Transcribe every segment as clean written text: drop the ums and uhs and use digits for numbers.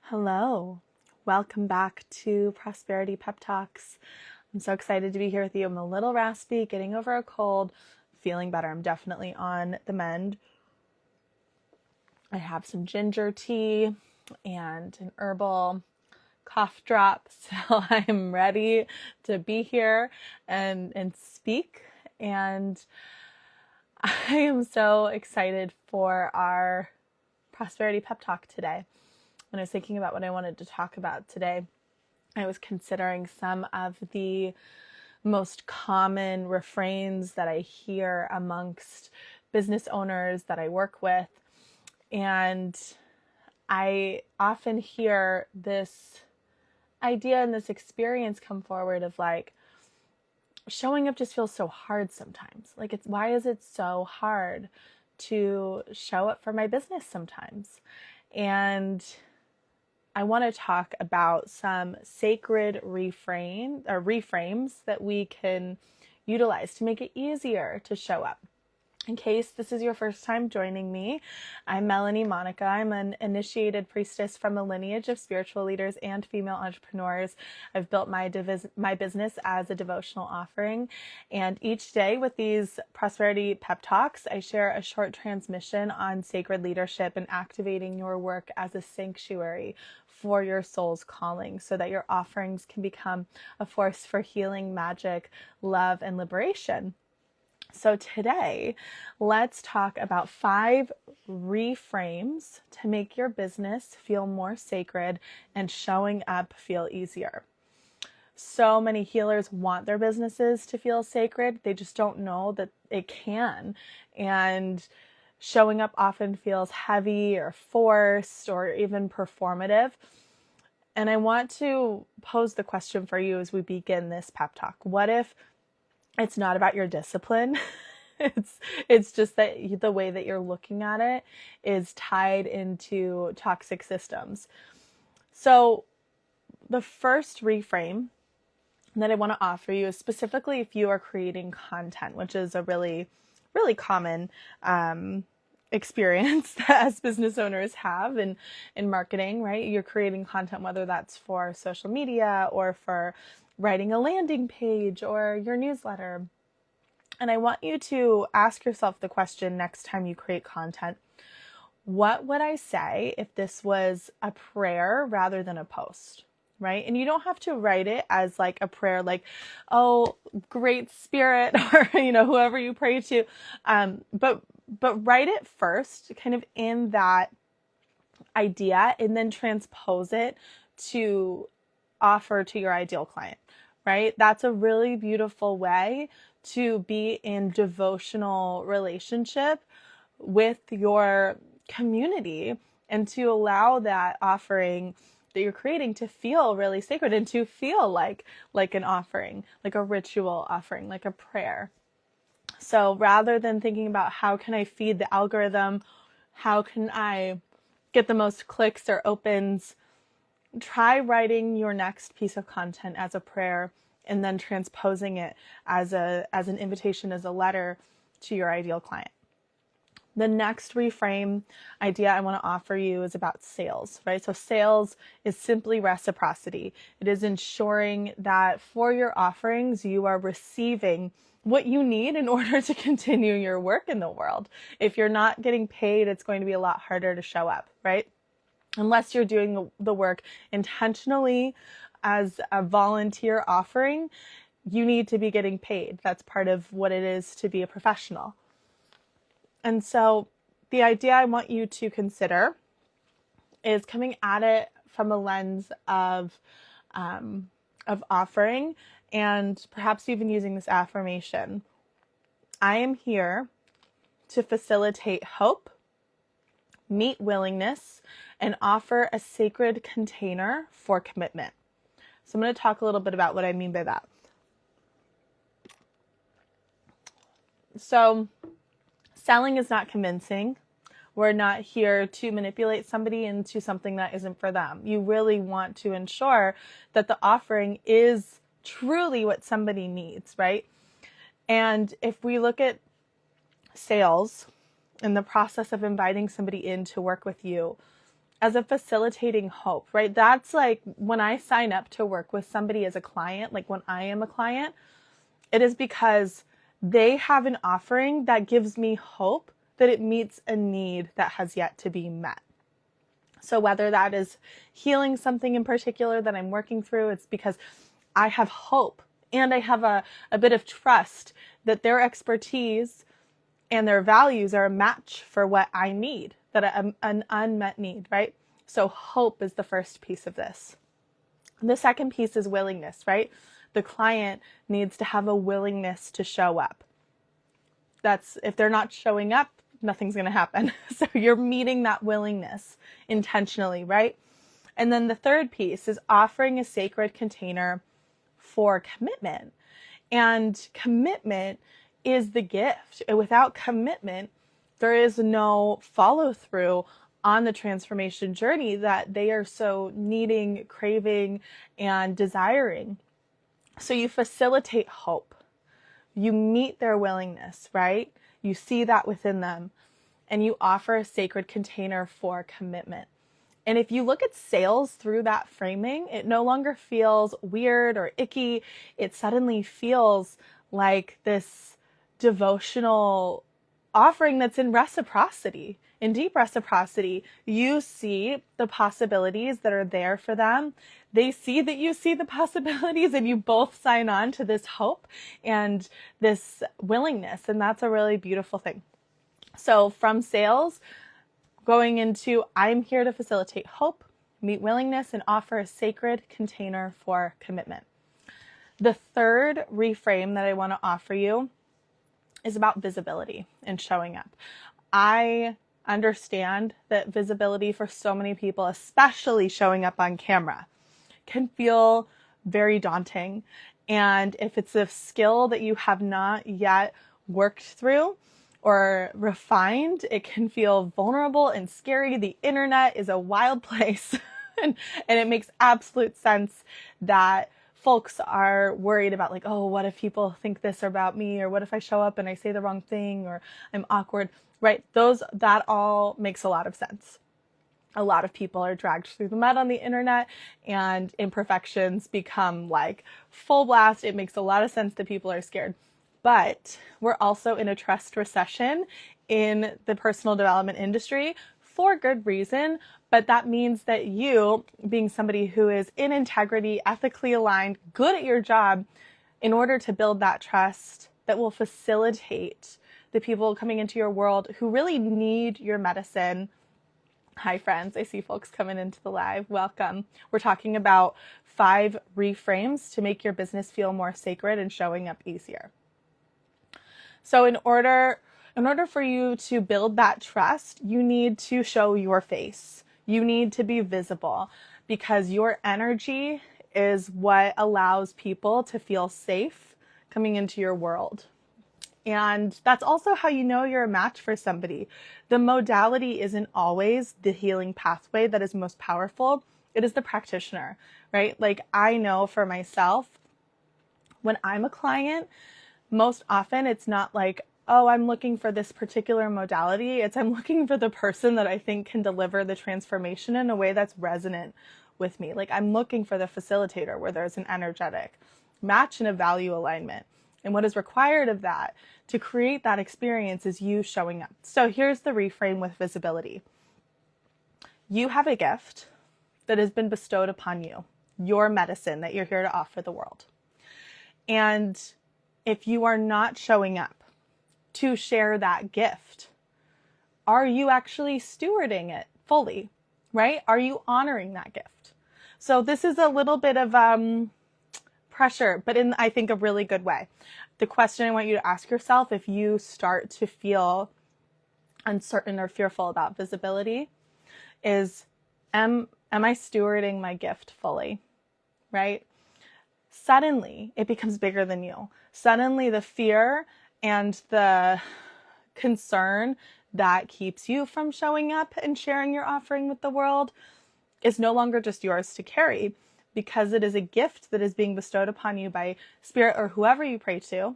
Hello, welcome back to Prosperity Pep Talks. I'm so excited to be here with you. I'm a little raspy, getting over a cold, feeling better. I'm definitely on the mend. I have some ginger tea and an herbal cough drop, so I'm ready to be here and speak. And I am so excited for our Prosperity Pep Talk today. When I was thinking about what I wanted to talk about today, I was considering some of the most common refrains that I hear amongst business owners that I work with. And I often hear this idea and this experience come forward of like, showing up just feels so hard sometimes. Like, why is it so hard to show up for my business sometimes? And I want to talk about some sacred reframes that we can utilize to make it easier to show up. In case this is your first time joining me, I'm Melanie Monica. I'm an initiated priestess from a lineage of spiritual leaders and female entrepreneurs. I've built my business as a devotional offering. And each day with these Prosperity Pep Talks, I share a short transmission on sacred leadership and activating your work as a sanctuary for your soul's calling so that your offerings can become a force for healing, magic, love, and liberation. So today, let's talk about 5 reframes to make your business feel more sacred and showing up feel easier. So many healers want their businesses to feel sacred. They just don't know that it can. And showing up often feels heavy or forced or even performative. And I want to pose the question for you as we begin this pep talk. What if it's not about your discipline? It's just that the way that you're looking at it is tied into toxic systems. So the first reframe that I want to offer you is specifically if you are creating content, which is a really, really common experience that as business owners have in marketing, right? You're creating content, whether that's for social media or for writing a landing page or your newsletter. And I want you to ask yourself the question next time you create content: what would I say if this was a prayer rather than a post, right? And you don't have to write it as like a prayer, like, oh, great spirit, or, whoever you pray to. But write it first, kind of in that idea, and then transpose it to offer to your ideal client, right? That's a really beautiful way to be in devotional relationship with your community and to allow that offering that you're creating to feel really sacred and to feel like an offering, like a ritual offering, like a prayer. So rather than thinking about how can I feed the algorithm, how can I get the most clicks or opens, try writing your next piece of content as a prayer and then transposing it as an invitation, as a letter to your ideal client. The next reframe idea I want to offer you is about sales, right? So sales is simply reciprocity. It is ensuring that for your offerings, you are receiving what you need in order to continue your work in the world. If you're not getting paid, it's going to be a lot harder to show up, right? Unless you're doing the work intentionally as a volunteer offering, you need to be getting paid. That's part of what it is to be a professional. And so the idea I want you to consider is coming at it from a lens of offering, and perhaps even using this affirmation: I am here to facilitate hope, meet willingness, and offer a sacred container for commitment. So I'm going to talk a little bit about what I mean by that. So selling is not convincing. We're not here to manipulate somebody into something that isn't for them. You really want to ensure that the offering is truly what somebody needs, right? And if we look at sales and the process of inviting somebody in to work with you, as a facilitating hope, right? That's like when I sign up to work with somebody as a client, like when I am a client, it is because they have an offering that gives me hope that it meets a need that has yet to be met. So whether that is healing something in particular that I'm working through, it's because I have hope and I have a bit of trust that their expertise and their values are a match for what I need, that an unmet need, right? So hope is the first piece of this. The second piece is willingness, right? The client needs to have a willingness to show up. That's, if they're not showing up, nothing's going to happen. So you're meeting that willingness intentionally, right? And then the third piece is offering a sacred container for commitment. And commitment is the gift. And without commitment, there is no follow through on the transformation journey that they are so needing, craving, and desiring. So you facilitate hope. You meet their willingness, right? You see that within them, and you offer a sacred container for commitment. And if you look at sales through that framing, it no longer feels weird or icky. It suddenly feels like this devotional offering that's in reciprocity, in deep reciprocity. You see the possibilities that are there for them. They see that you see the possibilities, and you both sign on to this hope and this willingness. And that's a really beautiful thing. So from sales, going into, I'm here to facilitate hope, meet willingness, and offer a sacred container for commitment. The third reframe that I want to offer you is about visibility and showing up. I understand that visibility for so many people, especially showing up on camera, can feel very daunting. And if it's a skill that you have not yet worked through or refined, it can feel vulnerable and scary. The internet is a wild place. and it makes absolute sense that folks are worried about, like, oh, what if people think this about me? Or what if I show up and I say the wrong thing, or I'm awkward, right? That all makes a lot of sense. A lot of people are dragged through the mud on the internet, and imperfections become like full blast. It makes a lot of sense that people are scared. But we're also in a trust recession in the personal development industry for good reason. But that means that you, being somebody who is in integrity, ethically aligned, good at your job, in order to build that trust that will facilitate the people coming into your world who really need your medicine. Hi, friends. I see folks coming into the live. Welcome. We're talking about 5 reframes to make your business feel more sacred and showing up easier. So in order for you to build that trust, you need to show your face. You need to be visible, because your energy is what allows people to feel safe coming into your world. And that's also how you know you're a match for somebody. The modality isn't always the healing pathway that is most powerful. It is the practitioner, right? Like, I know for myself, when I'm a client, most often it's not like, oh, I'm looking for this particular modality. It's I'm looking for the person that I think can deliver the transformation in a way that's resonant with me. Like, I'm looking for the facilitator where there's an energetic match and a value alignment. And what is required of that to create that experience is you showing up. So here's the reframe with visibility. You have a gift that has been bestowed upon you, your medicine that you're here to offer the world. And if you are not showing up to share that gift, are you actually stewarding it fully, right? Are you honoring that gift? So this is a little bit of pressure, but in, I think, a really good way. The question I want you to ask yourself, if you start to feel uncertain or fearful about visibility, is, am I stewarding my gift fully, right? Suddenly, it becomes bigger than you. Suddenly, the fear and the concern that keeps you from showing up and sharing your offering with the world is no longer just yours to carry, because it is a gift that is being bestowed upon you by spirit or whoever you pray to.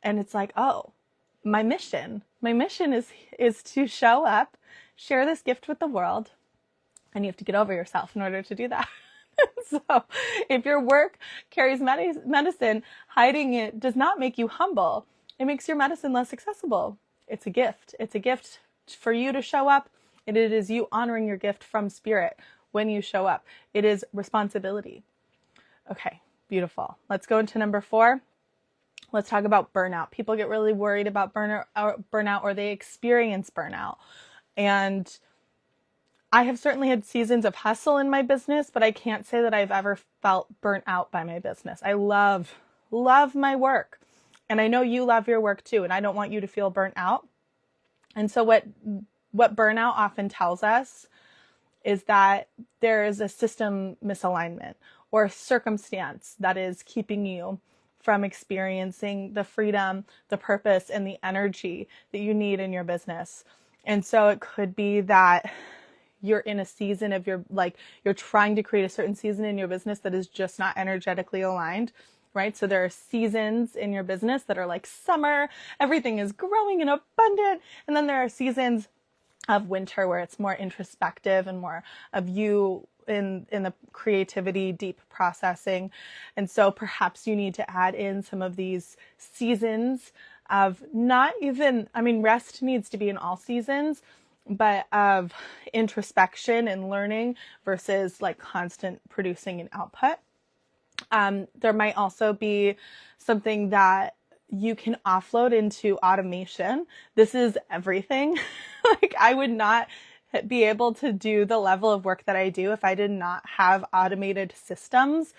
And it's like, oh, my mission is to show up, share this gift with the world, And you have to get over yourself in order to do that. So if your work carries medicine, hiding it does not make you humble. It makes your medicine less accessible. It's a gift. It's a gift for you to show up. And it is you honoring your gift from spirit when you show up. It is responsibility. Okay, beautiful. Let's go into number 4. Let's talk about burnout. People get really worried about burnout, or they experience burnout. And I have certainly had seasons of hustle in my business, but I can't say that I've ever felt burnt out by my business. I love my work. And I know you love your work too. And I don't want you to feel burnt out. And so what burnout often tells us is that there is a system misalignment or a circumstance that is keeping you from experiencing the freedom, the purpose, and the energy that you need in your business. And so it could be that you're in a season of you're trying to create a certain season in your business that is just not energetically aligned, right? So there are seasons in your business that are like summer, everything is growing and abundant. And then there are seasons of winter where it's more introspective and more of you in the creativity, deep processing. And so perhaps you need to add in some of these seasons of rest needs to be in all seasons, but of introspection and learning versus like constant producing and output. There might also be something that you can offload into automation. This is everything. Like I would not be able to do the level of work that I do if I did not have automated systems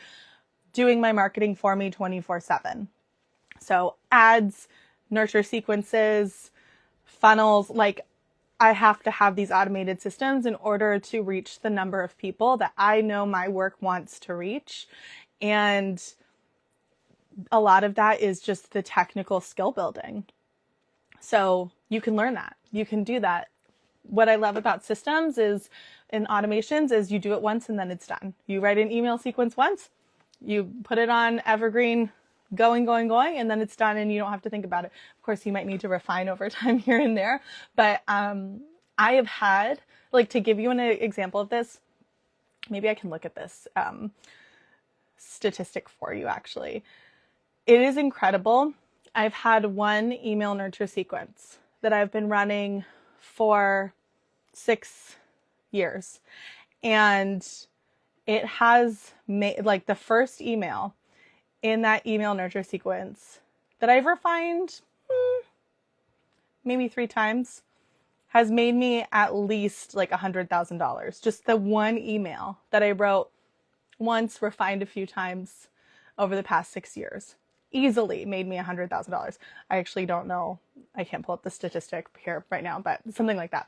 doing my marketing for me 24/7. So ads, nurture sequences, funnels, like I have to have these automated systems in order to reach the number of people that I know my work wants to reach. And a lot of that is just the technical skill building. So you can learn that. You can do that. What I love about systems is in automations is you do it once and then it's done. You write an email sequence once, you put it on evergreen, going, and then it's done and you don't have to think about it. Of course, you might need to refine over time here and there, but I have had, like, to give you an example of this, maybe I can look at this statistic for you actually. It is incredible. I've had one email nurture sequence that I've been running for 6 years, and it has made, like, the first email in that email nurture sequence that I've refined maybe 3 times has made me at least like $100,000. Just the one email that I wrote once, refined a few times over the past 6 years, easily made me $100,000. I actually don't know. I can't pull up the statistic here right now, but something like that,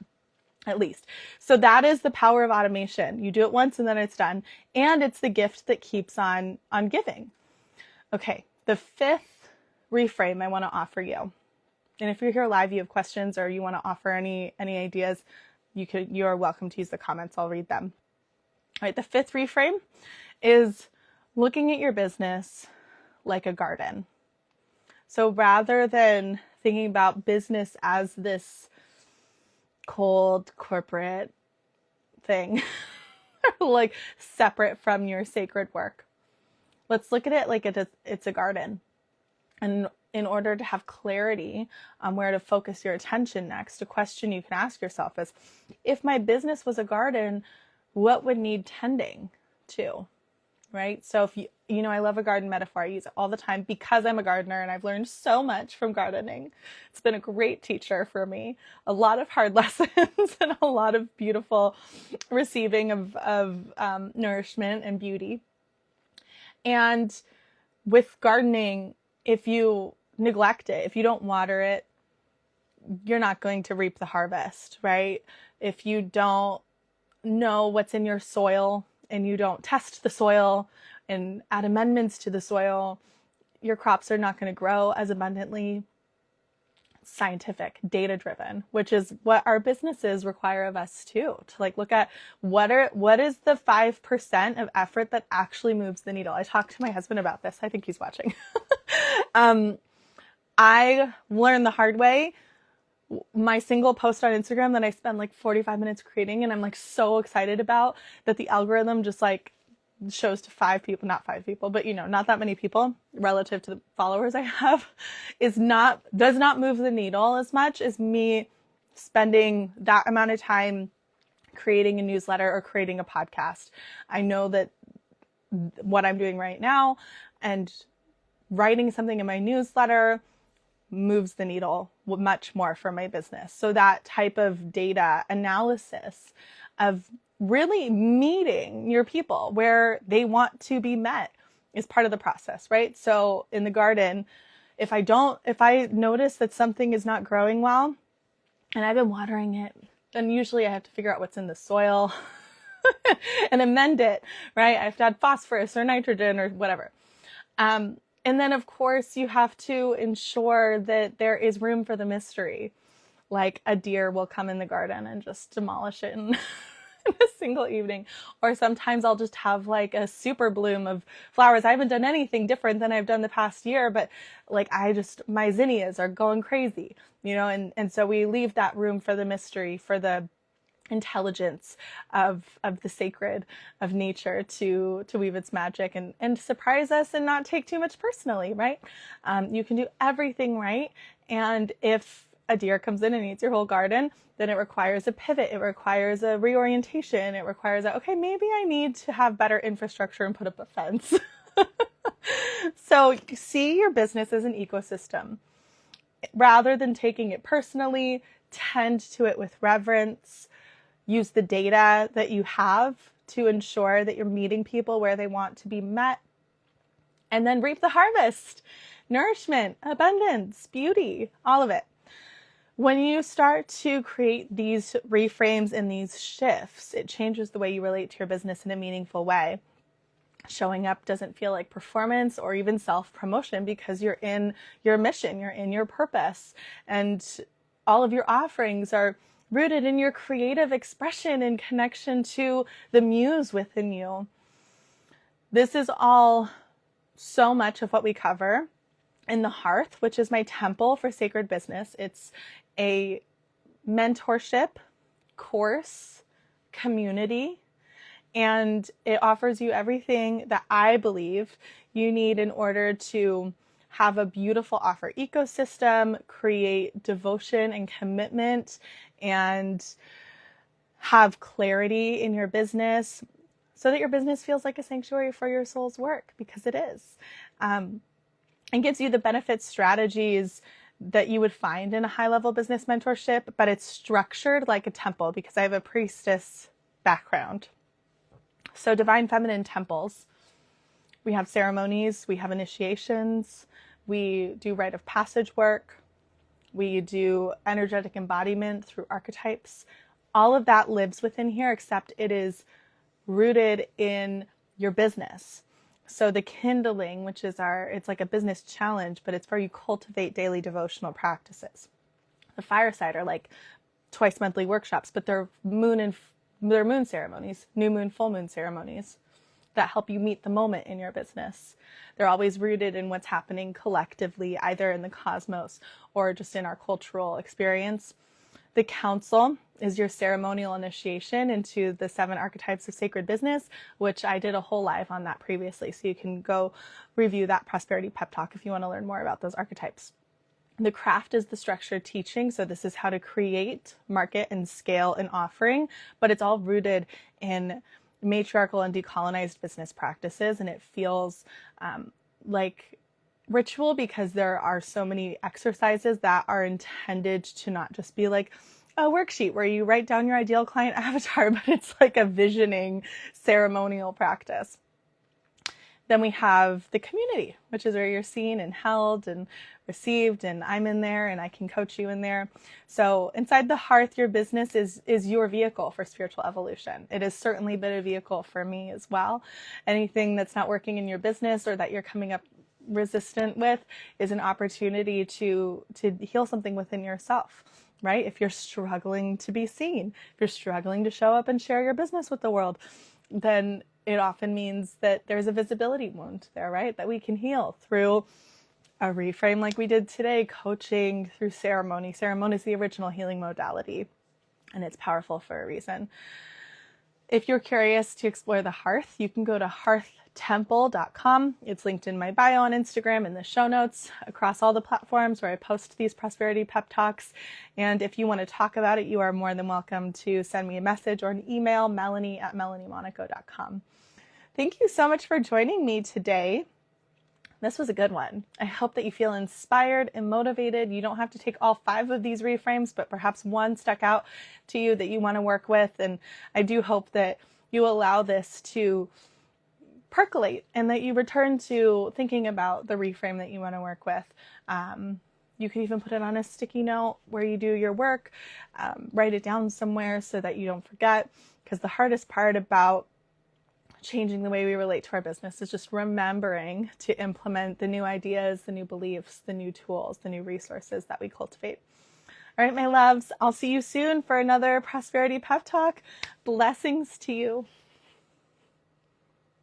at least. So that is the power of automation. You do it once and then it's done. And it's the gift that keeps on giving. Okay, the 5th reframe I want to offer you. And if you're here live, you have questions or you want to offer any ideas, you are welcome to use the comments. I'll read them. All right, the 5th reframe is looking at your business like a garden. So rather than thinking about business as this cold corporate thing, like separate from your sacred work, let's look at it like it's a garden. And in order to have clarity on where to focus your attention next, a question you can ask yourself is, if my business was a garden, what would need tending to? Right? So if you know, I love a garden metaphor. I use it all the time because I'm a gardener and I've learned so much from gardening. It's been a great teacher for me. A lot of hard lessons and a lot of beautiful receiving of nourishment and beauty. And with gardening, if you neglect it, if you don't water it, you're not going to reap the harvest, right? If you don't know what's in your soil and you don't test the soil and add amendments to the soil, your crops are not going to grow as abundantly. Scientific, data-driven, which is what our businesses require of us too, to like look at what is the 5% of effort that actually moves the needle. I talked to my husband about this. I think he's watching. I learned the hard way my single post on Instagram that I spend like 45 minutes creating, and I'm like so excited about, that the algorithm just like shows to 5 people, not 5 people, but not that many people relative to the followers I have, does not move the needle as much as me spending that amount of time creating a newsletter or creating a podcast. I know that what I'm doing right now and writing something in my newsletter moves the needle much more for my business. So that type of data analysis of really meeting your people where they want to be met is part of the process, right? So in the garden, if I notice that something is not growing well and I've been watering it, then usually I have to figure out what's in the soil and amend it, right? I have to add phosphorus or nitrogen or whatever. And then, of course, you have to ensure that there is room for the mystery. Like a deer will come in the garden and just demolish it in a single evening. Or sometimes I'll just have like a super bloom of flowers. I haven't done anything different than I've done the past year, but like my zinnias are going crazy, and so we leave that room for the mystery, for the intelligence of the sacred of nature to weave its magic and surprise us and not take too much personally, right? You can do everything right. And if a deer comes in and eats your whole garden, then it requires a pivot. It requires a reorientation. It requires okay, maybe I need to have better infrastructure and put up a fence. So see your business as an ecosystem. Rather than taking it personally, tend to it with reverence. Use the data that you have to ensure that you're meeting people where they want to be met. And then reap the harvest. Nourishment, abundance, beauty, all of it. When you start to create these reframes and these shifts, it changes the way you relate to your business in a meaningful way. Showing up doesn't feel like performance or even self-promotion because you're in your mission, you're in your purpose, and all of your offerings are rooted in your creative expression and connection to the muse within you. This is all so much of what we cover in the Hearth, which is my temple for sacred business. It's a mentorship course community, and it offers you everything that I believe you need in order to have a beautiful offer ecosystem, create devotion and commitment, and have clarity in your business so that your business feels like a sanctuary for your soul's work, because it is. And gives you the benefits, strategies that you would find in a high-level business mentorship, but it's structured like a temple because I have a priestess background. So divine feminine temples, we have ceremonies, we have initiations, we do rite of passage work, we do energetic embodiment through archetypes. All of that lives within here, except it is rooted in your business. So the kindling, which is it's like a business challenge, but it's where you cultivate daily devotional practices. The fireside are like twice monthly workshops, but they're moon ceremonies, new moon, full moon ceremonies that help you meet the moment in your business. They're always rooted in what's happening collectively, either in the cosmos or just in our cultural experience. The council is your ceremonial initiation into the 7 archetypes of sacred business, which I did a whole live on that previously. So you can go review that Prosperity Pep Talk if you want to learn more about those archetypes. The craft is the structured teaching. So this is how to create, market, and scale an offering, but it's all rooted in matriarchal and decolonized business practices. And it feels like ritual because there are so many exercises that are intended to not just be like a worksheet where you write down your ideal client avatar, but it's like a visioning ceremonial practice. Then we have the community, which is where you're seen and held and received, and I'm in there and I can coach you in there. So inside the Hearth, your business is your vehicle for spiritual evolution. It has certainly been a vehicle for me as well. Anything that's not working in your business or that you're coming up resistant with is an opportunity to heal something within yourself, right? If you're struggling to be seen, if you're struggling to show up and share your business with the world, then it often means that there's a visibility wound there, right? That we can heal through a reframe like we did today, coaching through ceremony. Ceremony is the original healing modality, and it's powerful for a reason. If you're curious to explore the hearth, you can go to hearthtemple.com. It's linked in my bio on Instagram, in the show notes, across all the platforms where I post these Prosperity Pep Talks. And if you want to talk about it, you are more than welcome to send me a message or an email, melanie@melaniemonaco.com. Thank you so much for joining me today. This was a good one. I hope that you feel inspired and motivated. You don't have to take all 5 of these reframes, but perhaps one stuck out to you that you want to work with. And I do hope that you allow this to percolate and that you return to thinking about the reframe that you want to work with. You can even put it on a sticky note where you do your work, write it down somewhere so that you don't forget, because the hardest part about changing the way we relate to our business is just remembering to implement the new ideas, the new beliefs, the new tools, the new resources that we cultivate. All right, my loves, I'll see you soon for another Prosperity Pep Talk. Blessings to you.